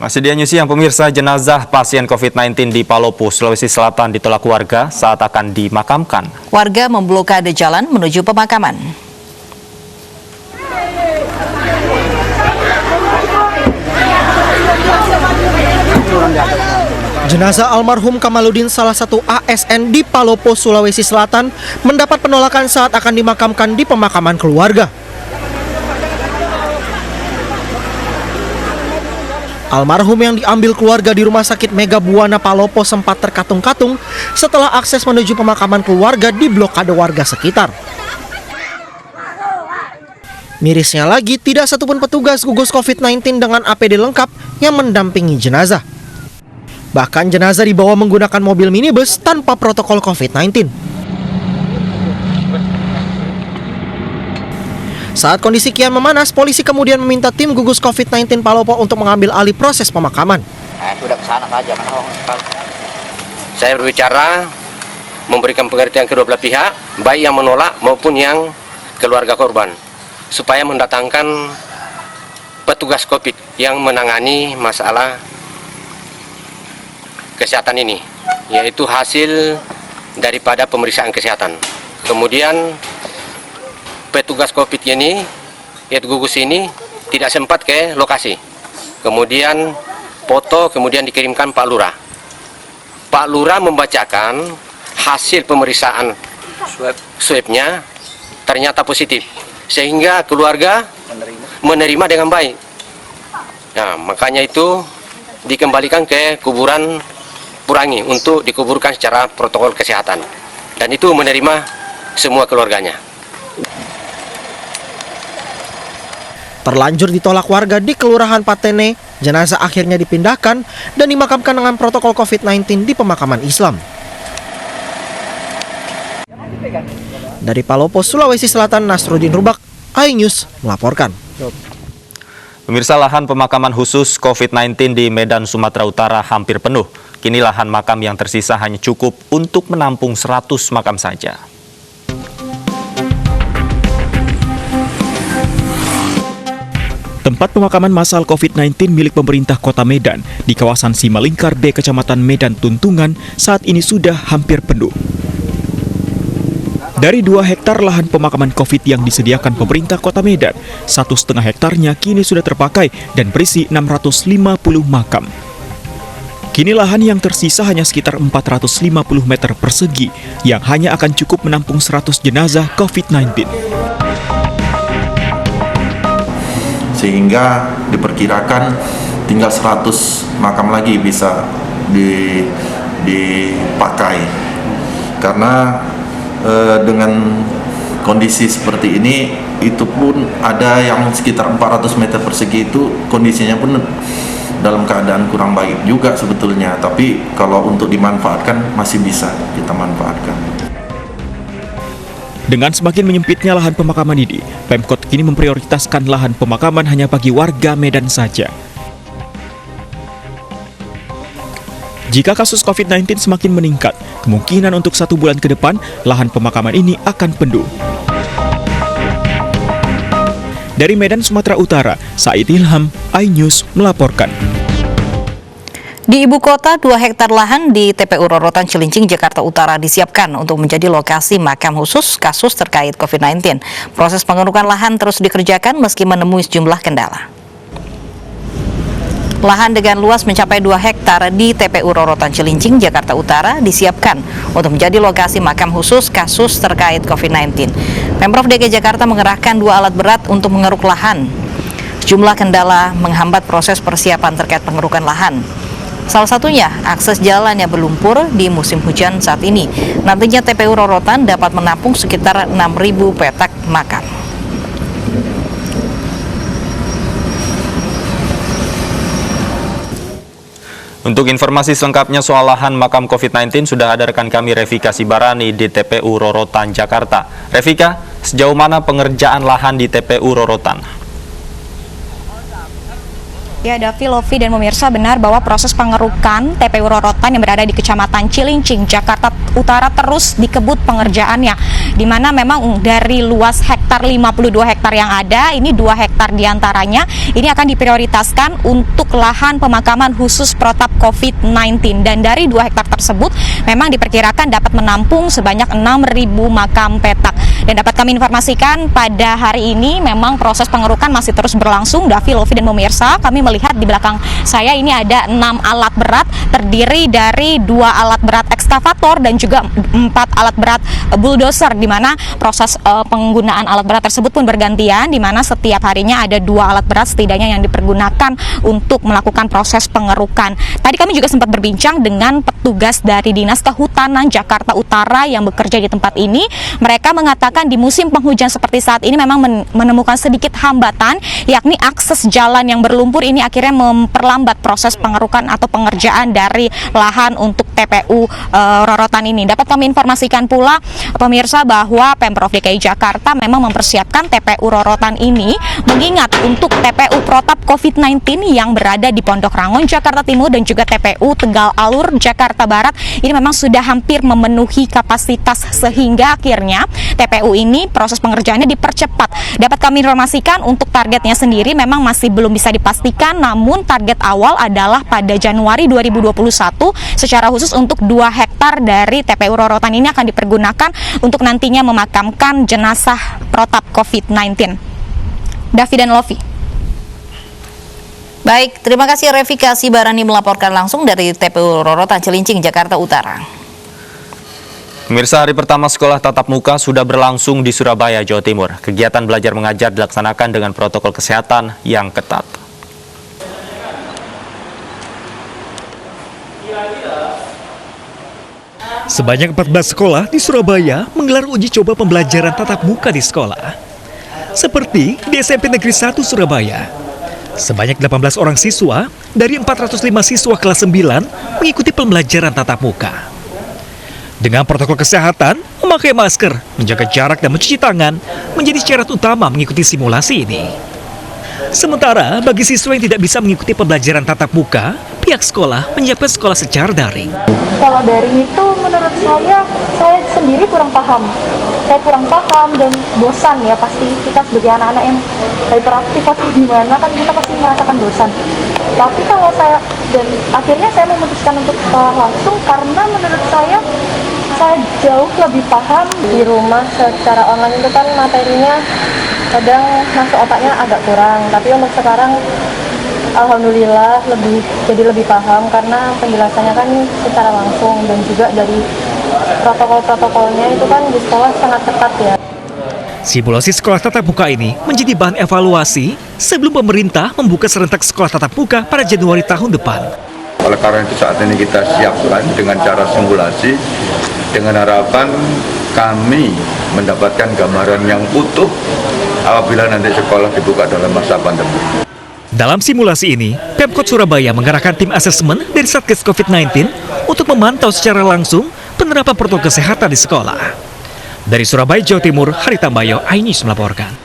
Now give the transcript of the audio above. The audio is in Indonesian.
Masih di News Siang, pemirsa, jenazah pasien COVID-19 di Palopo, Sulawesi Selatan ditolak warga saat akan dimakamkan. Warga memblokade jalan menuju pemakaman. Jenazah almarhum Kamaludin, salah satu ASN di Palopo, Sulawesi Selatan, mendapat penolakan saat akan dimakamkan di pemakaman keluarga. Almarhum yang diambil keluarga di Rumah Sakit Mega Buana Palopo sempat terkatung-katung setelah akses menuju pemakaman keluarga diblokade warga sekitar. Mirisnya lagi, tidak satupun petugas gugus COVID-19 dengan APD lengkap yang mendampingi jenazah. Bahkan jenazah dibawa menggunakan mobil minibus tanpa protokol COVID-19. Saat kondisi kian memanas, polisi kemudian meminta tim gugus COVID-19 Palopo untuk mengambil alih proses pemakaman. Sudah kesana saja kan. Saya berbicara memberikan pengertian kedua belah pihak, baik yang menolak maupun yang keluarga korban, supaya mendatangkan petugas COVID yang menangani masalah kesehatan ini, yaitu hasil daripada pemeriksaan kesehatan. Kemudian petugas COVID ini, yaitu gugus ini, tidak sempat ke lokasi. Kemudian foto kemudian dikirimkan Pak Lurah. Pak Lurah membacakan hasil pemeriksaan swabnya ternyata positif, sehingga keluarga menerima dengan baik. Nah, makanya itu dikembalikan ke kuburan Purangi untuk dikuburkan secara protokol kesehatan, dan itu menerima semua keluarganya. Terlanjur ditolak warga di Kelurahan Patene, jenazah akhirnya dipindahkan dan dimakamkan dengan protokol COVID-19 di pemakaman Islam. Dari Palopo, Sulawesi Selatan, Nasruddin Rubak, iNews melaporkan. Pemirsa, lahan pemakaman khusus COVID-19 di Medan, Sumatera Utara hampir penuh. Kini lahan makam yang tersisa hanya cukup untuk menampung 100 makam saja. Tempat pemakaman massal COVID-19 milik pemerintah Kota Medan di kawasan Simalingkar B, Kecamatan Medan Tuntungan saat ini sudah hampir penuh. Dari 2 hektar lahan pemakaman COVID yang disediakan pemerintah Kota Medan, 1,5 hektarnya kini sudah terpakai dan berisi 650 makam. Kini lahan yang tersisa hanya sekitar 450 meter persegi yang hanya akan cukup menampung 100 jenazah COVID-19. Sehingga diperkirakan tinggal 100 makam lagi bisa dipakai. Karena dengan kondisi seperti ini, itu pun ada yang sekitar 400 meter persegi itu kondisinya pun dalam keadaan kurang baik juga sebetulnya. Tapi kalau untuk dimanfaatkan masih bisa kita manfaatkan. Dengan semakin menyempitnya lahan pemakaman ini, Pemkot kini memprioritaskan lahan pemakaman hanya bagi warga Medan saja. Jika kasus COVID-19 semakin meningkat, kemungkinan untuk 1 bulan ke depan, lahan pemakaman ini akan penuh. Dari Medan, Sumatera Utara, Said Ilham, iNews melaporkan. Di ibu kota, 2 hektar lahan di TPU Rorotan Cilincing, Jakarta Utara disiapkan untuk menjadi lokasi makam khusus kasus terkait COVID-19. Proses pengerukan lahan terus dikerjakan meski menemui sejumlah kendala. Lahan dengan luas mencapai 2 hektar di TPU Rorotan Cilincing, Jakarta Utara disiapkan untuk menjadi lokasi makam khusus kasus terkait COVID-19. Pemprov DKI Jakarta mengerahkan 2 alat berat untuk mengeruk lahan. Sejumlah kendala menghambat proses persiapan terkait pengerukan lahan. Salah satunya, akses jalan yang berlumpur di musim hujan saat ini. Nantinya TPU Rorotan dapat menampung sekitar 6.000 petak makam. Untuk informasi selengkapnya soal lahan makam COVID-19, sudah ada rekan kami Revika Sibarani di TPU Rorotan, Jakarta. Revika, sejauh mana pengerjaan lahan di TPU Rorotan? Ya, Davi, Lovi, dan pemirsa, benar bahwa proses pengerukan TPU Rorotan yang berada di Kecamatan Cilincing, Jakarta Utara terus dikebut pengerjaannya, di mana memang dari luas hektar 52 hektar yang ada, ini 2 hektar diantaranya ini akan diprioritaskan untuk lahan pemakaman khusus protap COVID-19, dan dari 2 hektar tersebut memang diperkirakan dapat menampung sebanyak 6.000 makam petak. Dan dapat kami informasikan pada hari ini memang proses pengerukan masih terus berlangsung. Davi, Lovi, dan pemirsa, kami melihat di belakang saya ini ada 6 alat berat terdiri dari 2 alat berat ekskavator dan juga 4 alat berat bulldozer, di mana proses penggunaan alat berat tersebut pun bergantian, di mana setiap harinya ada 2 alat berat setidaknya yang dipergunakan untuk melakukan proses pengerukan. Tadi kami juga sempat berbincang dengan petugas dari Dinas Kehutanan Jakarta Utara yang bekerja di tempat ini. Mereka mengatakan di musim penghujan seperti saat ini memang menemukan sedikit hambatan, yakni akses jalan yang berlumpur ini akhirnya memperlambat proses pengerukan atau pengerjaan dari lahan untuk TPU Rorotan ini. Dapat kami informasikan pula pemirsa bahwa Pemprov DKI Jakarta memang mempersiapkan TPU Rorotan ini mengingat untuk TPU protap COVID-19 yang berada di Pondok Rangon, Jakarta Timur, dan juga TPU Tegal Alur, Jakarta Barat ini memang sudah hampir memenuhi kapasitas, sehingga akhirnya TPU ini proses pengerjaannya dipercepat. Dapat kami informasikan untuk targetnya sendiri memang masih belum bisa dipastikan, namun target awal adalah pada Januari 2021 secara khusus untuk 2 hektar dari TPU Rorotan ini akan dipergunakan untuk nantinya memakamkan jenazah protap COVID-19. Davi dan Lovi. Baik, terima kasih Revika Sibarani melaporkan langsung dari TPU Rorotan Cilincing, Jakarta Utara. Pemirsa, hari pertama sekolah tatap muka sudah berlangsung di Surabaya, Jawa Timur. Kegiatan belajar mengajar dilaksanakan dengan protokol kesehatan yang ketat. Sebanyak 14 sekolah di Surabaya menggelar uji coba pembelajaran tatap muka di sekolah. Seperti di SMP Negeri 1 Surabaya. Sebanyak 18 orang siswa dari 405 siswa kelas 9 mengikuti pembelajaran tatap muka. Dengan protokol kesehatan, memakai masker, menjaga jarak, dan mencuci tangan menjadi syarat utama mengikuti simulasi ini. Sementara bagi siswa yang tidak bisa mengikuti pembelajaran tatap muka, pihak sekolah menyiapkan sekolah secara daring. Kalau daring itu menurut saya sendiri kurang paham. Saya kurang paham dan bosan ya, pasti kita sebagai anak-anak yang hyperaktif atau gimana kan kita pasti merasakan bosan. Tapi kalau akhirnya saya memutuskan untuk sekolah langsung karena menurut saya jauh lebih paham. Di rumah secara online itu kan materinya kadang masuk otaknya agak kurang, tapi untuk sekarang alhamdulillah jadi lebih paham karena penjelasannya kan secara langsung, dan juga dari protokol-protokolnya itu kan di sekolah sangat ketat ya. Simulasi sekolah tatap muka ini menjadi bahan evaluasi sebelum pemerintah membuka serentak sekolah tatap muka pada Januari tahun depan. Oleh karena itu saat ini kita siapkan dengan cara simulasi dengan harapan kami mendapatkan gambaran yang utuh apabila nanti sekolah dibuka dalam masa pandemi. Dalam simulasi ini, Pemkot Surabaya mengerahkan tim asesmen dari Satgas COVID-19 untuk memantau secara langsung penerapan protokol kesehatan di sekolah. Dari Surabaya, Jawa Timur, Hari Tambayo, iNews melaporkan.